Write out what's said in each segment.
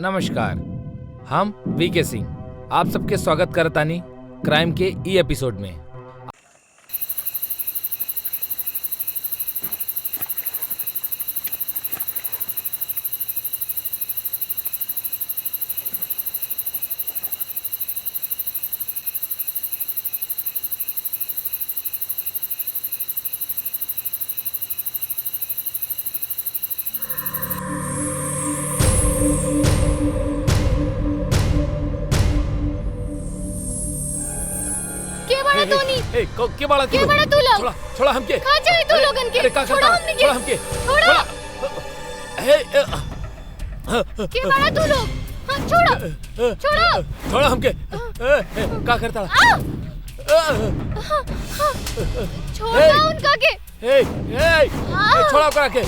नमस्कार, हम वीके सिंह आप सबके स्वागत करतानी क्राइम के ई एपिसोड में। के बड़ा तू लोग छोड़ा हमके कहां जाए तू लोगन के छोड़ा हमके छोड़ा के बड़ा तू लोग छोड़ा हमके का करता छोड़ा उनका के छोड़ा ओकरा के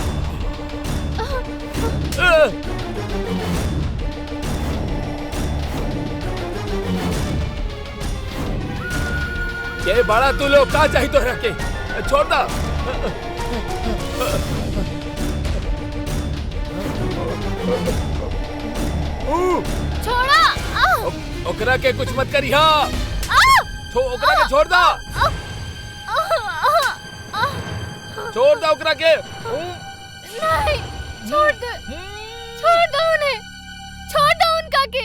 ये बड़ा तू लोग का चाहिए तो रखे छोड़ दा छोड़ा ओकरा के कुछ मत करिया ओकरा के छोड़ दा ओकरा के नहीं छोड़ दो उन्हें छोड़ दो उनका के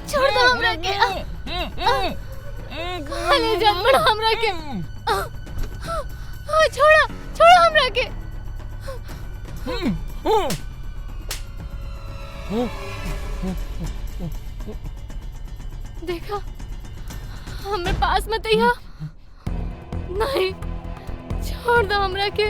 छोड़ दो हमरा के खाली जमड़ हमरा के छोड़ा हमरा के देखा हमें पास मत आइया नहीं छोड़ दो हमरा के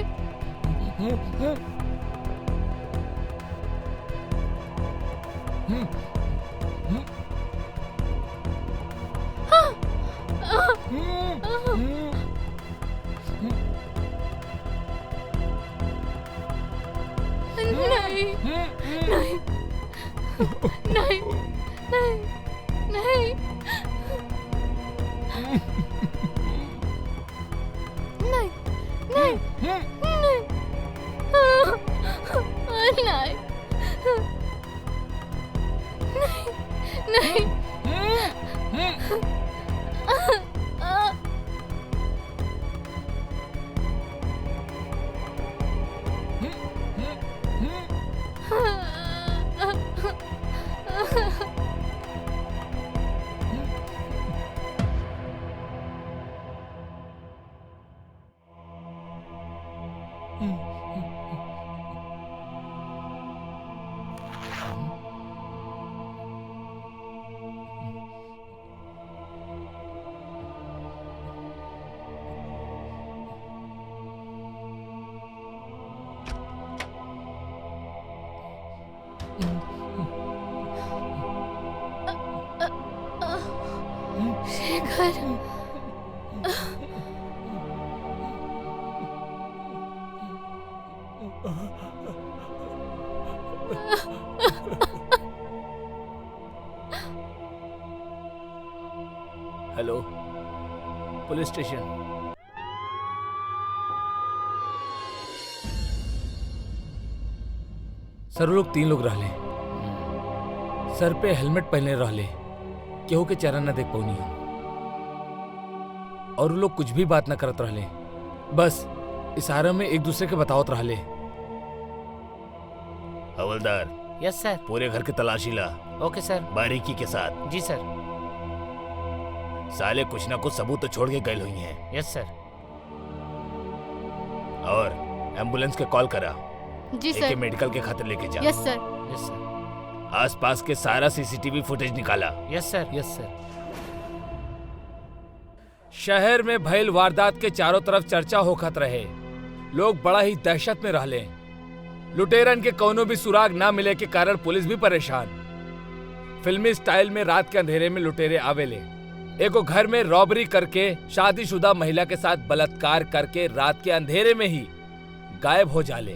नहीं नहीं नहीं नहीं नहीं नहीं नहीं नहीं शेखर हेलो पुलिस स्टेशन। सर लोग 3 लोग रहले, सर पे हेलमेट पहने रहले, केहू के चेहरा न देख पौनी हम, और लोग कुछ भी बात न करत रहले, बस इशारे में एक दूसरे के बतावत रहले। हवलदार। यस सर। पूरे घर की तलाशी ला। ओके सर। बारीकी के साथ। जी सर। साले कुछ ना कुछ सबूत तो छोड़ के गए हुई हैं। यस सर। और एम्बुलेंस के कॉल करा। जी सर। मेडिकल के खातिर लेके जा। यस सर। यस सर। आसपास के सारा सीसीटीवी फुटेज निकाला। यस सर। यस सर। शहर में भइल वारदात के चारों तरफ चर्चा होखत रहे, लोग बड़ा ही दहशत में रहले। लुटेरन के कोनो भी सुराग ना मिले के कारण पुलिस भी परेशान। फिल्मी स्टाइल में रात के अंधेरे में लुटेरे आवेले, एको घर में रॉबरी करके शादीशुदा महिला के साथ बलात्कार करके रात के अंधेरे में ही गायब हो जाले।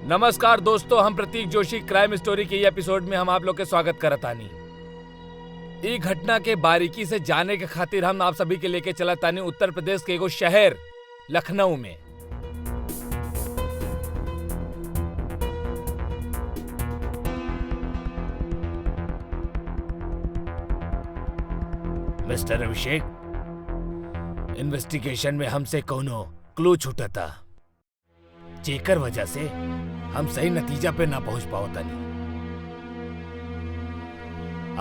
नमस्कार दोस्तों, हम प्रतीक जोशी क्राइम स्टोरी के ये एपिसोड में हम आप लोग के स्वागत करतानी। ई घटना के बारीकी से जाने के खातिर हम आप सभी के लेके चलतानी उत्तर प्रदेश के एगो शहर लखनऊ में। मिस्टर अभिषेक, इन्वेस्टिगेशन में हमसे कोनो क्लू छूटता, जेकर वजह से हम सही नतीजा पे ना पहुंच पाओ तनी।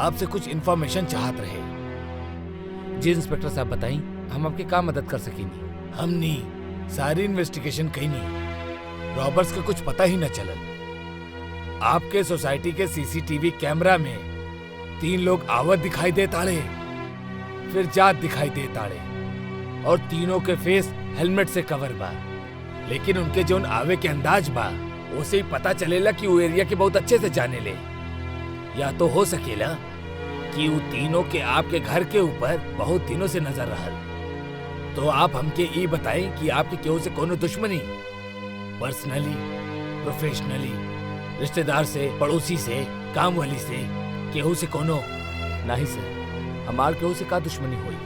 आपसे कुछ इंफॉर्मेशन चाहत रहे। जी इंस्पेक्टर साहब बताइए, हम आपकी क्या मदद कर सकेंगे? हमनी सारी इन्वेस्टिगेशन कईनी, रॉबर्स का कुछ पता ही न चलल। आपके सोसाइटी के सीसीटीवी कैमरा में 3 लोग आवत दिखाई दे ताड़े, फिर जात दिखाई दे ताड़े, और तीनों के फेस हेलमेट से कवर बा। लेकिन उनके जोन आवे के अंदाज बा, उसे ही पता चलेला कि वो एरिया के बहुत अच्छे से जाने ले। या तो हो सकेला कि वो तीनों के आपके घर के ऊपर बहुत दिनों से नजर रहल। तो आप हमके ये बताएं कि आपके केहू से कोनो दुश्मनी, पर्सनली, प्रोफेशनली, रिश्तेदार से, पड़ोसी से, काम वाली से, केहू से कोनो? नहीं सर, हमार केहू से का दुश्मनी हुई।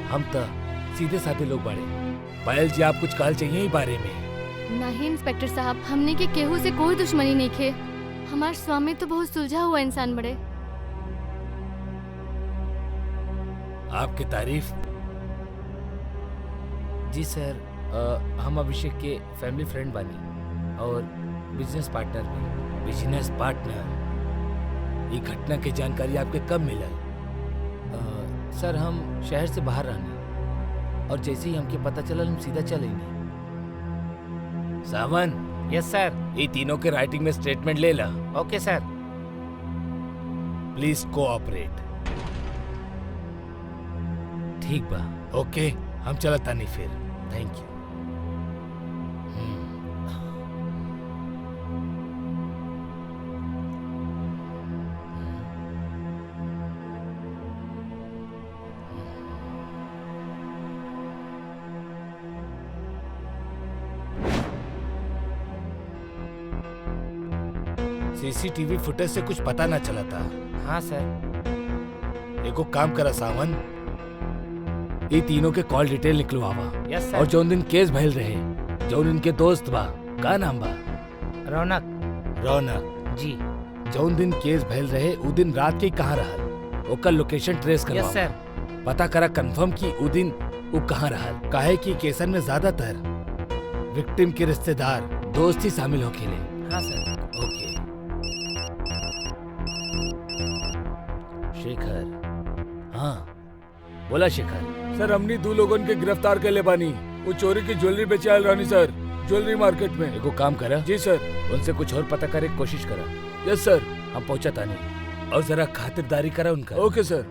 हम तो सीधे साधे लोग बड़े। पायल जी, आप कुछ कहल चाहिए ई बारे में? नहीं इंस्पेक्टर साहब, हमने के केहू से कोई दुश्मनी नहीं खे। हमार स्वामी तो बहुत सुलझा हुआ इंसान बड़े। आपकी तारीफ। जी सर, हम अभिषेक के फैमिली फ्रेंड बानी और बिजनेस पार्टनर भी। Business partner? ये घटना की जानकारी आपके कब मिलल? सर, हम शहर से बाहर रहने और जैसे ही हमके पता चला हम सीधा चलेंगे। सावन। Yes sir. ये तीनों के राइटिंग में स्टेटमेंट ले ला। Okay sir. Please cooperate. ठीक बा। ओके, हम चलता नहीं फिर। Thank you. सीसीटीवी फुटेज से कुछ पता ना चला था। हाँ सर। एको काम करा सावन, ये तीनों के कॉल डिटेल निकलवावा। यस सर। और जौन दिन केस भइल रहे, जौन इनके दोस्त बा, का नाम बा? रौनक। रौनक जी। जौन दिन केस भइल रहे उ दिन रात के कहाँ रहल, ओकर लोकेशन ट्रेस करवावा। यस सर। पता करा कंफर्म कि उ दिन उ कहाँ रहल। काहे कि केसन में ज्यादातर विक्टिम के रिश्तेदार, दोस्त ही शामिल होखेले। हाँ सर। ओके। शेखर। हाँ बोला शेखर। सर, हमनी 2 लोगन के गिरफ्तार कर ले बानी। वो चोरी की ज्वेलरी बेचे आयल रानी सर, ज्वेलरी मार्केट में। एगो काम करा। जी सर। उनसे कुछ और पता करे की कोशिश करा। यस सर। हम पहुंचा नहीं, और जरा खातिरदारी करा उनका। ओके सर।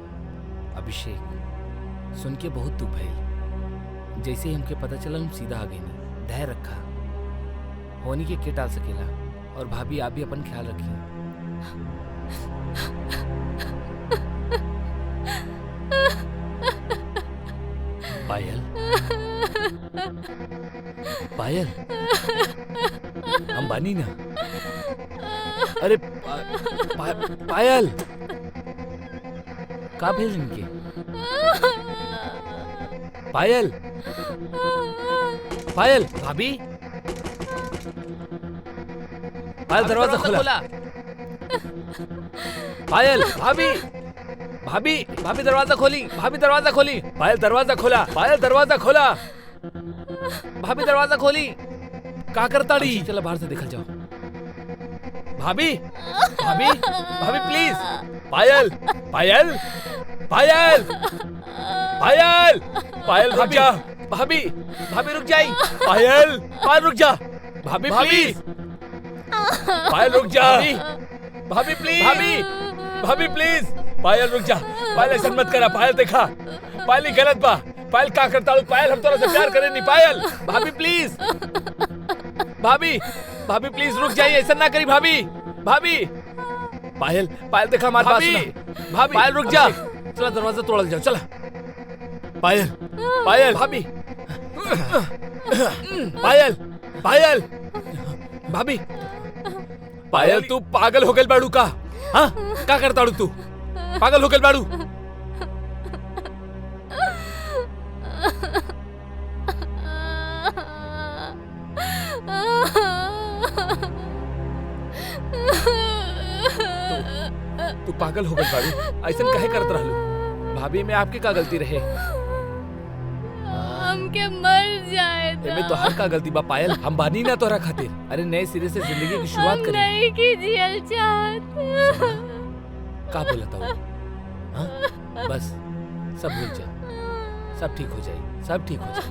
अभिषेक, सुन के बहुत दुख भइल। जैसे ही हमके पता चला हम सीधा आ गए। धैर्य रखा, होनी के टाल सकेला। और भाभी, आप भी अपन ख्याल रखिए। पायल, पायल, हम बानी ना? अरे पायल, का भेल इनके? पायल, पायल, भाभी, पायल दरवाजा खोला। पायल, भाभी, भाभी, भाभी दरवाजा खोली, भाभी दरवाजा खोली। पायल दरवाजा खोला, पायल दरवाजा खोला, भाभी दरवाजा खोली। का करता डी? चलो बाहर से देखल जाओ। भाभी, भाभी, भाभी प्लीज। पायल, पायल, पायल, पायल, पायल रुक जा। भाभी, भाभी रुक जाई। पायल, पायल रुक जा। भाभी प्लीज। पायल रुक जा। भाभी प्लीज। भाभी, भाभी प्लीज। पायल रुक जा। पायल ऐसा मत करा। पायल देखा, पायल ही गलत बा। पायल का करता हूँ? पायल, हम तोरा से प्यार करे नहीं। पायल, भाभी प्लीज। भाभी, भाभी प्लीज रुक जाइए, ऐसा ना करी भाभी। भाभी, पायल, पायल देखा हमारी बात सुना। भाभी, पायल रुक जा। चला दरवाजा तोड़ जाओ, चला। पायल, पायल, भाभी, पायल, पायल, भाभी पायल तू पागल हो गई बाड़ू का? हाँ का करता तू? पागल हो गई बाड़ू? तू पागल हो गई बाड़ू? ऐसा काहे करत रहलू? भाभी में आपकी का गलती रहे? हमके मर जाए एमे तो हर का गलती बा पायल। हम बानी ना तोरा खातिर। अरे नए सिरे से जिंदगी की शुरुआत हम करी। नहीं कीजिए चाहत। का बोलता हूँ? हाँ बस सब भूल जा, सब ठीक हो जाए, सब ठीक हो जाए।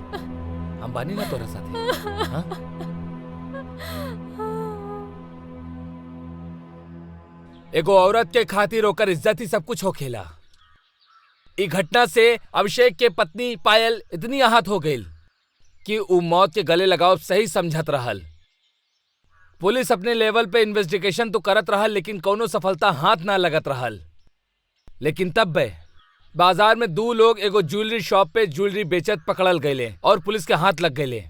हम बानी ना तोरा साथे। हाँ एगो औरत के खातिर ओकर इज्जत ही सब कुछ हो खेला। ई घटना से अभिषेक के पत्नी पायल इतनी आहत हो गई कि ऊ मौत के गले लगाव सही समझत रहल। पुलिस अपने लेवल पे इन्वेस्टिगेशन तो करत रहल लेकिन कोनो सफलता हाथ ना लगत रहल। लेकिन तब बे बाजार में 2 लोग एगो ज्वेलरी शॉप पे ज्वेलरी बेचत पकड़ल गए और पुलिस के हाथ लग गए।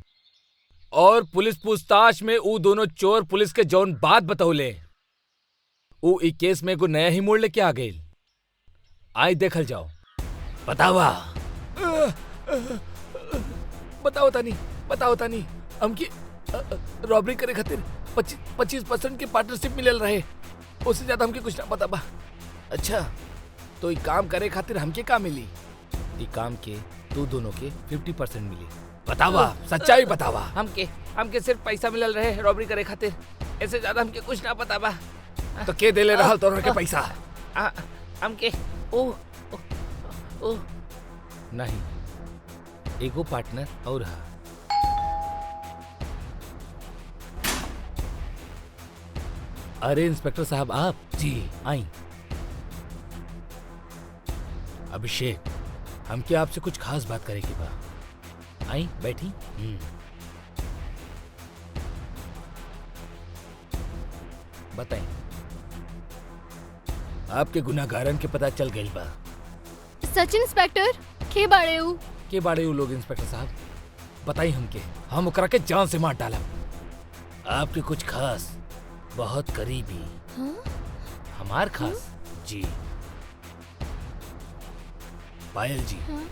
और पुलिस पूछताछ में ऊ दोनों चोर पुलिस के जौन बात बतौले ऊ ई केस में एगो नया ही मोड़ लेके आ गई। आई देखल जाओ। बतावा बताओ तानी हमकी रॉबरी करे खातिर 25% के पार्टनरशिप मिलल रहे। उससे ज्यादा हमके कुछ ना पता बा। अच्छा तो ई काम करे खातिर हमके का मिली? ई काम के तू दोनों के 50% मिली। बतावा सच्चाई बतावा। हमके सिर्फ पैसा मिलल रहे रॉबरी करे खातिर। ऐसे ज्यादा हमके कुछ ना पता बा। तो के देले रहल तोरा के पैसा? हमके ओ नहीं एगो पार्टनर और हा। अरे इंस्पेक्टर साहब आप? जी आई। अभिषेक हमके आपसे कुछ खास बात करेगी बा। आई बैठी। बताएं। आपके गुनाहगारन के पता चल गई बा। सच इंस्पेक्टर के बाड़े ऊ? के बाड़े ऊ लोग इंस्पेक्टर साहब? बताई हमके, हम ओकरा के जान से मार डालब। आपके कुछ खास बहुत करीबी। हाँ? हमार खास? जी पायल जी। हाँ?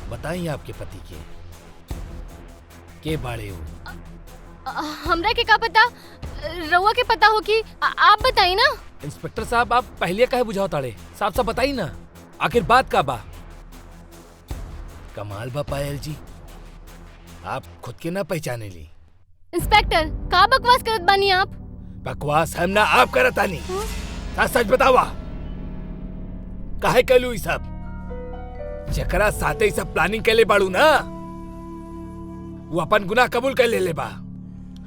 बताइए आपके पति के बाड़े ऊ? हमरा के का पता? रउआ के पता हो कि आप बताई ना। इंस्पेक्टर साहब आप पहले काहे बुझाओ ताड़े? साफ साफ बताई ना आखिर बात का बा। कमाल बा पायल जी, आप खुद के ना पहचाने ली। इंस्पेक्टर का बकवास करत बानी आप? बकवास हम ना आप करत आनी। सच सच बतावा काहे कहलू ई सब? जकरा साथे ई सब प्लानिंग कैले बाड़ू ना वो अपन गुनाह कबूल कर ले बा।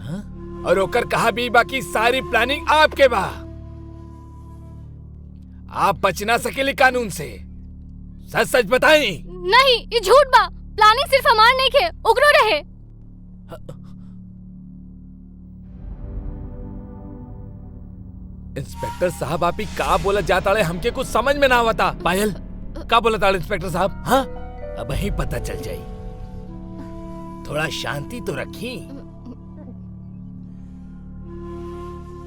हाँ? और ओकर कहा भी बाकी सारी प्लानिंग आपके बा। आप बच ना सकेली कानून से। सच सच बताई। नहीं ये झूठ बा। प्लानिंग सिर्फ हमार नहीं खे, ओकरो रहे। इंस्पेक्टर साहब आप ही का बोला जाता है? हमके कुछ समझ में ना आवता। पायल का बोला था इंस्पेक्टर साहब? हाँ अब ही पता चल जाई। थोड़ा शांति तो रखी।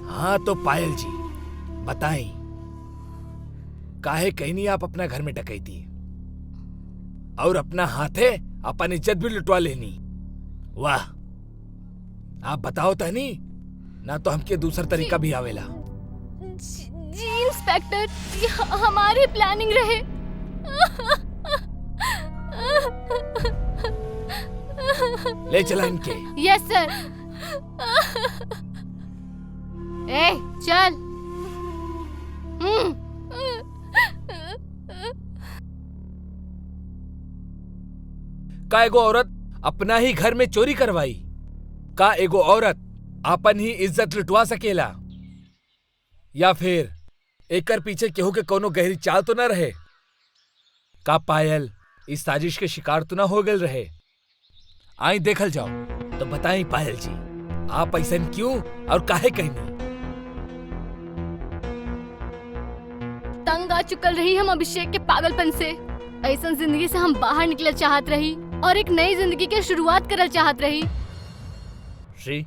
हाँ तो पायल जी बताएं काहे कहीं नहीं आप अपना घर में डकैती और अपना हाथे अपन इज्जत भी लुटवा लेनी? वाह आप बताओ तहनी ना तो हमके दूसरा तरीका भी आवेला। जी इंस्पेक्टर ये हमारी प्लानिंग रहे। ले चला इनके। यस सर। ए चल। का एगो औरत अपना ही घर में चोरी करवाई? का एगो औरत अपन ही इज्जत लुटवा सकेला? या फिर एकर पीछे केहू के कोनो गहरी चाल तो न रहे? का पायल इस साजिश के शिकार तो न हो गए रहे? आई देखल जाओ तो बताएं पायल जी आप ऐसा क्यों और काहे कहनी? तंग आ चुकल रही हम अभिषेक के पागलपन से। ऐसा जिंदगी से हम बाहर निकल चाहत रही और एक नई जिंदगी की शुरुआत करल चाहत रही। श्री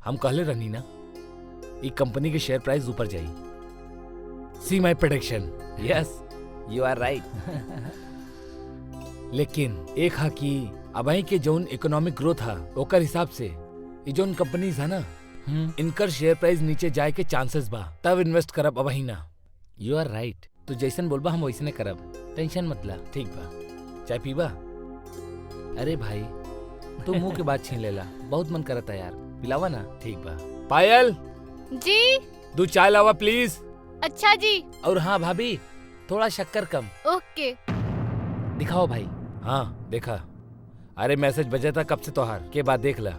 हम कहले रहनी ना, ई कंपनी के शेयर प्राइस ऊपर जाई। See my prediction. Yes, you are right. लेकिन एक हा कि अबही के जौन इकोनॉमिक ग्रोथ हा ओकर हिसाब से ई जौन कंपनीज है ना, इनकर शेयर प्राइस नीचे जाए के चांसेस बा, तब इन्वेस्ट करब अबही ना। You are right. तो जैसन बोलबा हम वैसने करब, टेंशन मत ला। ठीक बा, चाय पीबा? अरे भाई तू मुंह के बात छीन लेला, बहुत मन करता यार, पिलावा ना। ठीक बा। पायल, जी। 2 चाय लावा प्लीज। अच्छा जी। और हाँ भाभी, थोड़ा शक्कर कम। ओके। दिखाओ भाई। हाँ देखा। अरे मैसेज बजा था कब से तोहार के बाद देख ला,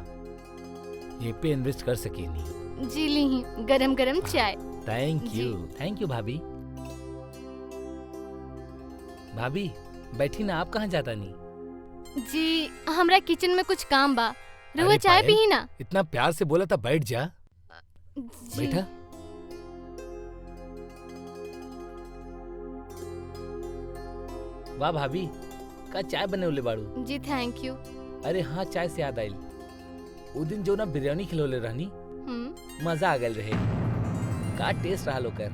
ये पे इन्वेस्ट कर सके नहीं। जी ली गरम गरम चाय। थैंक जी। यू, थैंक यू भाभी। भाभी बैठी ना, आप कहाँ जाता नहीं? जी हमरा किचन में कुछ काम बा, रुआ अरे चाय पायल, पी ना। इतना प्यार से बोला था बैठ जा। जी। बैठा। वाह भाभी, का चाय बने उले बाड़ू। जी थैंक यू। अरे हाँ, चाय से याद आइल, उ दिन जो ना बिरयानी खिलौले रहनी, मजा आ गल रहे। का टेस्ट रहा लोकर।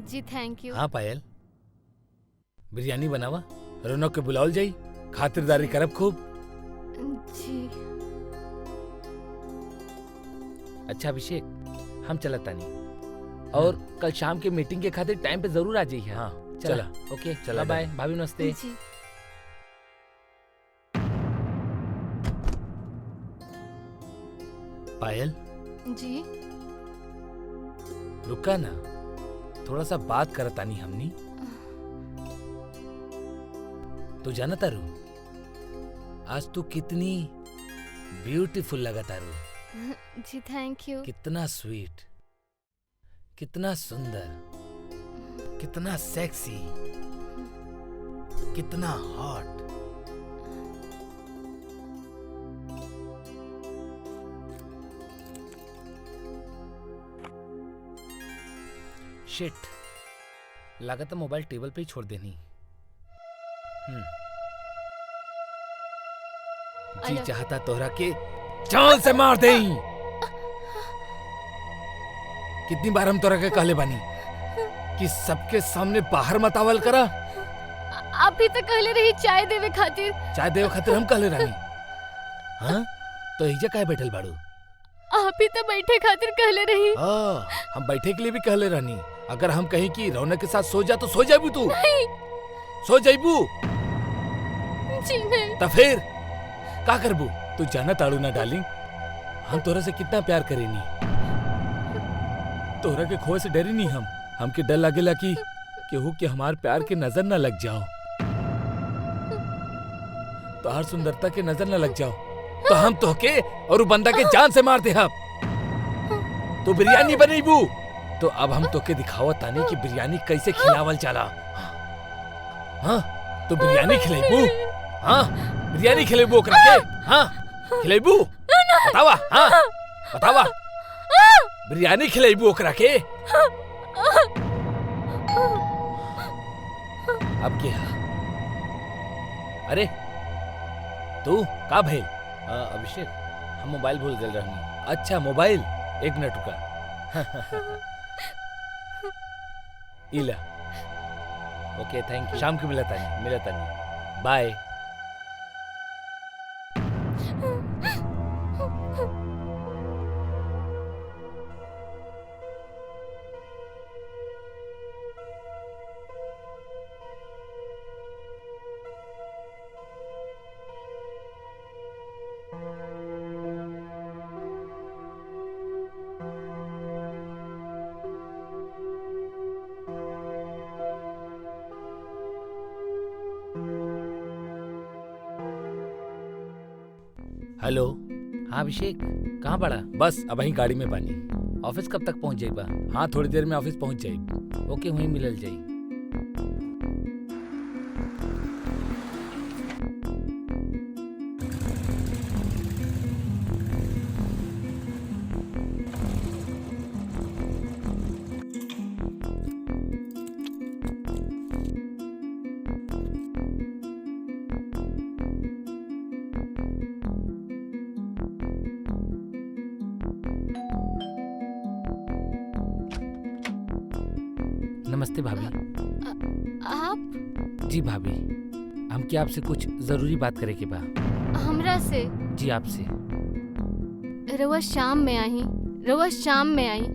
जी थैंक यू। हाँ पायल, बिरयानी बनावा, रौनक के बुलाओल जाई, खातिरदारी करब खूब। जी। अच्छा अभिषेक, हम चलत तानी, और कल शाम के मीटिंग के खातिर टाइम पे जरूर आ जाइए। हाँ चला। चला। ओके, चला बाय भाभी, नमस्ते। जी। पायल जी। रुका ना, थोड़ा सा बात करतानी हमनी। तो जाना तारू, आज तू कितनी ब्यूटीफुल लगा तारू। जी थैंक यू। कितना स्वीट, कितना सुंदर, कितना सेक्सी, कितना हॉट। शिट, लागत मोबाइल टेबल पे ही छोड़ देनी। जी अरे। चाहता तोहरा के जान से मार देई। कितनी बार हम तोरा के कहले बानी कि सबके सामने बाहर मत आवल करा। आप ही तो कहले रही चाय देवे खातिर। चाय देवे खातिर हम कहले रानी। हाँ तो हिजा काहे बैठल बाड़ू? आप ही तो बैठे खातिर कहले रही। हाँ, हम बैठे के लिए भी कहले रानी। अगर हम कहीं कि रौनक के साथ सो जा तो सो जाबू तू? नहीं। सो जाबू? जी नहीं। तो फिर का करबू? तू जाना ताड़ू ना डार्लिंग, हम तोरा से कितना प्यार करेनी। तोरा के खोए से डरी नहीं हम। हमके डर लागेला कि केहू के हमार प्यार के नजर न लग जाओ, तोहार सुंदरता के नजर न लग जाओ, तो हम तोहके और उ बंदा के जान से मार दे। हम तो बिरयानी बनेबू, तो अब हम तोके दिखावा तानी कि बिरयानी कैसे खिलावल जाला। हाँ तो बिरयानी खिलेबू? हाँ बिरयानी खिलेबू ओकरा के? हाँ खिलेबू? बतावा। हाँ बतावा, बिरयानी खिलेबू ओकरा के? अब क्या? अरे तू का भइल? अभिषेक, हम मोबाइल भूल गए रहनी। अच्छा मोबाइल, एक मिनट रुका। इला। ओके थैंक यू। शाम को मिला तानी। बाय। हेलो। हाँ अभिषेक, कहाँ पड़ा? बस अब वहीं गाड़ी में बानी। ऑफिस कब तक पहुँच जाएगा? हाँ थोड़ी देर में ऑफिस पहुंच जाए। ओके, वहीं मिलल जाई। नमस्ते भाभी। आप जी भाभी, हमके आपसे कुछ जरूरी बात करे के बा। हमरा से जी आपसे। रउआ शाम में आई, रउआ शाम में आई।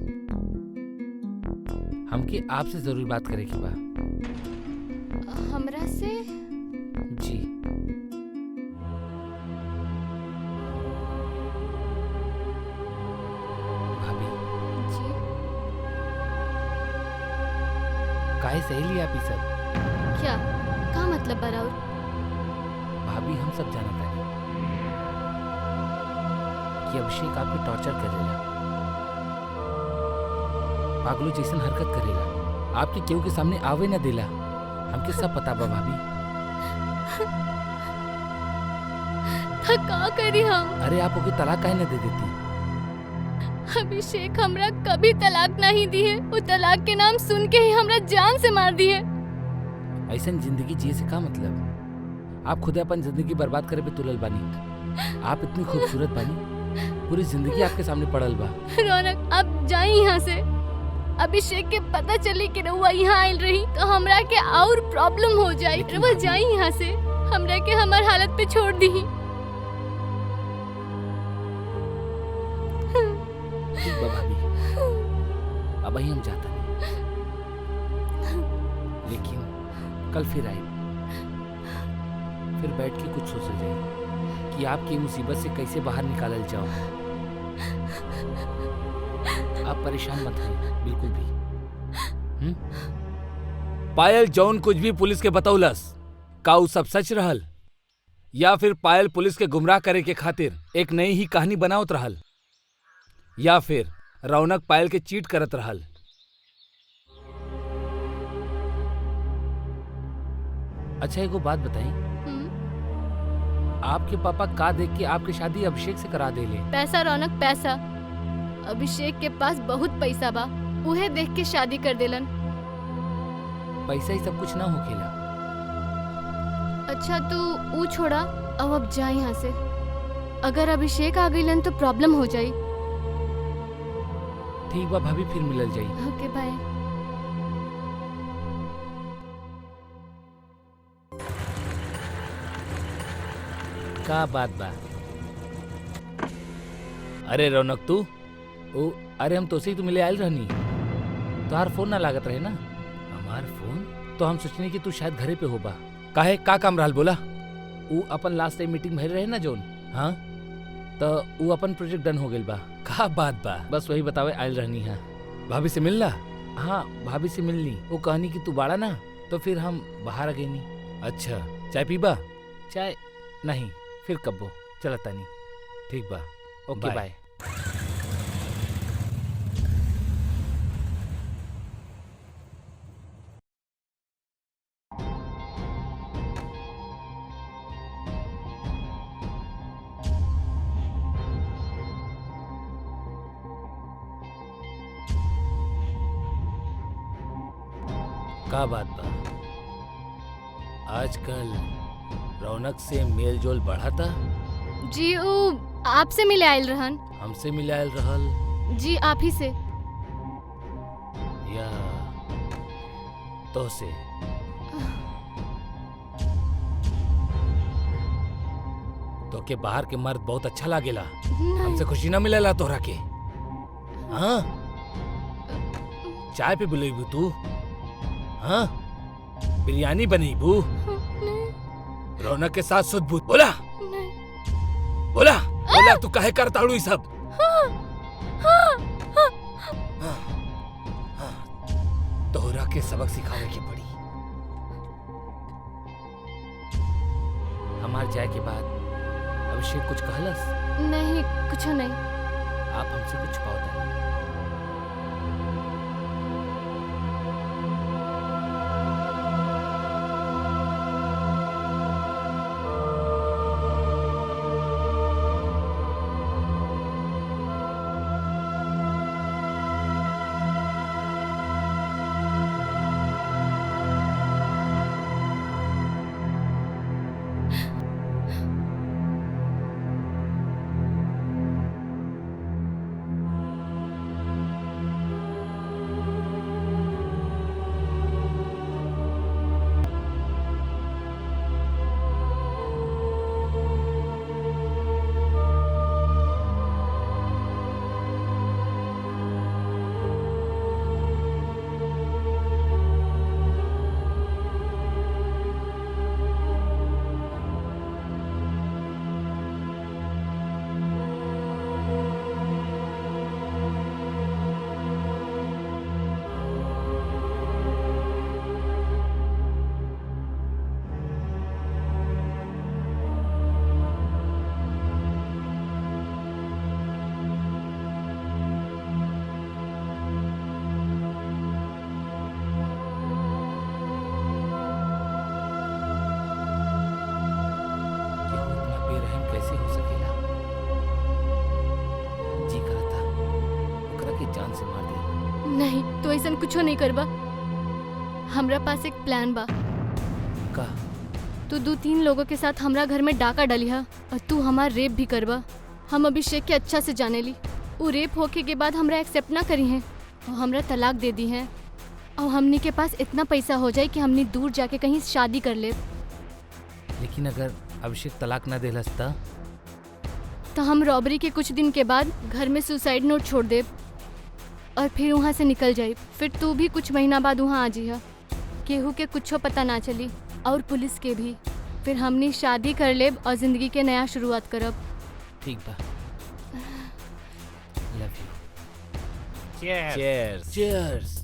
हमके आपसे जरूरी बात करे के बा। हमरा से जी भाभी, जी काहे सहेली आप ही सब? क्या का मतलब बराउर? भाभी हम सब जानत है कि अभिषेक आपके टॉर्चर करेला, पागलों जैसन हरकत करेला, आपके केहू के सामने आवे न देला। हमके सब पता बा भाभी। था का करी हम? अरे आप ओके तलाक काहे न दे देती? अभिषेक हमरा कभी तलाक नहीं दी है। वो तलाक के नाम सुन के ही हमरा जान से मार दी है। ऐसन जिंदगी जिए से का मतलब? आप खुद अपन जिंदगी बर्बाद करे पे तुलल बानी। आप इतनी खूबसूरत बानी, पूरी जिंदगी आपके सामने पड़ल बा। रौनक आप जाई यहाँ से। अभिषेक के पता चली कि रउआ यहाँ आयल रही तो हमरा के और प्रॉब्लम हो जाए। लेकिन रउआ भाभी- जाई यहाँ से, हमरा के हमार हालत पे छोड़ दी। ठीक बा भाभी, अब ही हम जाता नहीं, लेकिन कल फिर आए, फिर बैठ के कुछ सोचल जाए कि आपकी मुसीबत से कैसे बाहर निकालल जाओ। आप परेशान मत होइए बिल्कुल भी। पायल जौन कुछ भी पुलिस के बतौलस, का उ सब सच रहल, या फिर पायल पुलिस के गुमराह करे के खातिर एक नई ही कहानी बनावत रहल, या फिर रौनक पायल के चीट करत रहल? अच्छा एगो बात बताई, आपके पापा का देख के आपकी शादी अभिषेक से करा देले? पैसा रौनक पैसा। अभिषेक के पास बहुत पैसा बा, उहे देख के शादी कर देलन। पैसा ही सब कुछ ना होखेला। अच्छा तू ऊ छोड़ा, अब जा यहाँ से। अगर अभिषेक आ गइलन तो प्रॉब्लम हो जाई। ठीक बा भाभी, फिर मिलल जाई। ओके बाय। का बात बा? अरे रौनक तू ओ अरे हम तोसे ही तो मिले आयल रहनी, तोहार फोन ना लागत रहे ना। हमार फोन तो हम सोचने कि तू शायद घरे पे होबा। काहे, का काम रहल बोला? ऊ अपन लास्ट टाइम मीटिंग भइल रहे ना जोन, हाँ, तो ऊ अपन प्रोजेक्ट डन हो गइल बा। का बात बा? बस वही बतावे आयल रहनी है। भाभी से मिलना? हाँ भाभी से मिलनी, वो कहनी कि तू बाड़ा ना, तो फिर हम बाहर आ गईनी। अच्छा, चाय पीबा? चाय नहीं, फिर कब्बो चलता नहीं। ठीक बा, ओके बाय। बाय। का बात बा? आजकल रौनक से मेल जोल बढ़ा था? जी ऊ आपसे मिले आयल रहन। हमसे मिलायल रहल जी आप ही से। या तो से? तो के बाहर के मर्द बहुत अच्छा लागेला, हमसे खुशी ना मिलेला तोहरा के? हाँ, चाय पे बुलेबू तू? हाँ, बिरयानी बनेबू? रौनक के साथ सुध बूत बोला बोला बोला, तू काहे करताड़ू ई सब? तोहरा के सबक सिखावे के पड़ी। हमार जाए के बाद अभिषेक कुछ कहलस? नहीं कुछ नहीं। आप हमसे कुछ छुपावता नहीं। नहीं, तू ऐसा कुछ नहीं करबा। हमरा पास एक प्लान बा। का? तू 2-3 लोगों के साथ हमरा घर में डाका डाली है और तू हमार रेप भी करबा। हम अभिषेक के अच्छा से जाने ली। वो रेप होके के बाद हमरा एक्सेप्ट ना करी है और हमरा तलाक दे दी है और हमनी के पास इतना पैसा हो जाए कि हमनी दूर जाके कहीं शादी कर ले। लेकिन अगर अभिषेक तलाक ना देलस त? तो हम रॉबरी के कुछ दिन के बाद घर में सुसाइड नोट छोड़ दे और फिर वहाँ से निकल जाए। फिर तू भी कुछ महीना बाद वहाँ आ जिहा। केहू के कुछो पता ना चली और पुलिस के भी। फिर हमनी शादी कर लेब और जिंदगी के नया शुरुआत करब। ठीक बा। Love you. चीयर्स। चीयर्स।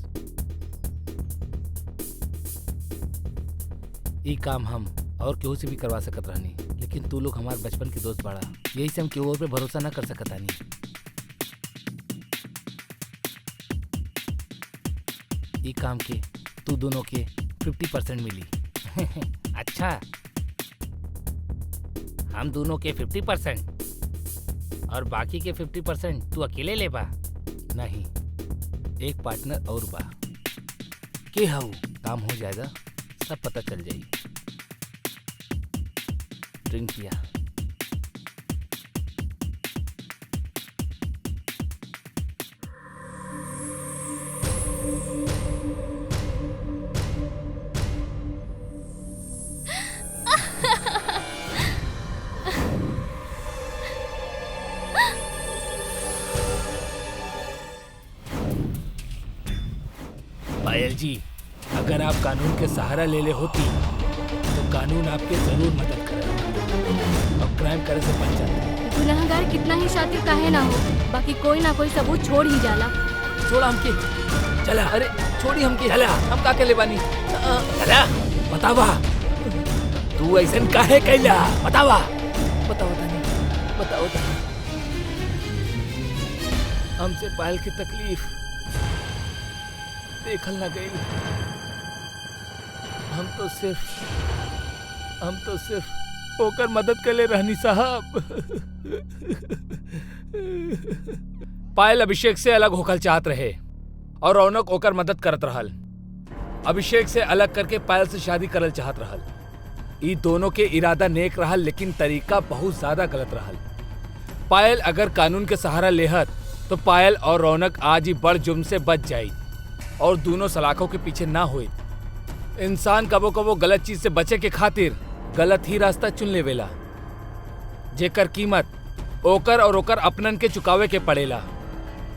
ई काम हम और केहू से भी करवा सकत रहनी, लेकिन तू लोग हमार बचपन के दोस्त बाड़ा, यही से हम केहू और पे भरोसा ना कर सकत आनी। ई काम के तू दोनों के 50% मिली। अच्छा, हम दोनों के 50% और बाकी के 50% तू अकेले ले बा? नहीं, एक पार्टनर और बा। के हऊ? काम हो जाएगा, सब पता चल जाई। ड्रिंक किया। पायल जी, अगर आप कानून के सहारा ले ले होती तो कानून आपके जरूर मदद करेगा और क्राइम करे से बच जाता। गुनाहगार कितना ही शातिर काहे ना हो, बाकी कोई ना कोई सबूत छोड़ ही जाला। छोड़ा हमके। चला। अरे छोड़ी हमके। चला। हम का के ले बानी? चला, बतावा तू ऐसा काहे कैला? बतावा। बताओ तानी, बताओ तानी। हमसे पायल की तकलीफ देखल ना गई। हम तो सिर्फ ओकर मदद कर ले रहनी साहब। पायल अभिषेक से अलग होकर चाहत रहे और रौनक ओकर मदद करत रहल। अभिषेक से अलग करके पायल से शादी करल चाहत रहल। ई दोनों के इरादा नेक रहल, लेकिन तरीका बहुत ज्यादा गलत रहल। पायल अगर कानून के सहारा लेहत तो पायल और रौनक आज ही बड़ जुर्म से बच जाई और दोनों सलाखों के पीछे ना हुई। इंसान कबो कबो गलत चीज से बचे के खातिर गलत ही रास्ता चुन लेवेला, जेकर कीमत ओकर और ओकर अपनन के चुकावे के पड़ेला।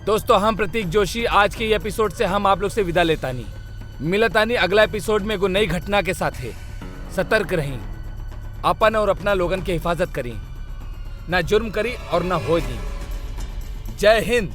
दोस्तों, हम प्रतीक जोशी आज के एपिसोड से हम आप लोग से विदा लेतानी। मिलतानी अगला एपिसोड में एगो नई घटना के साथ है। सतर्क रहीं, अपन और अपना लोगन की हिफाजत करी, ना जुर्म करी और ना हो दी। जय हिंद।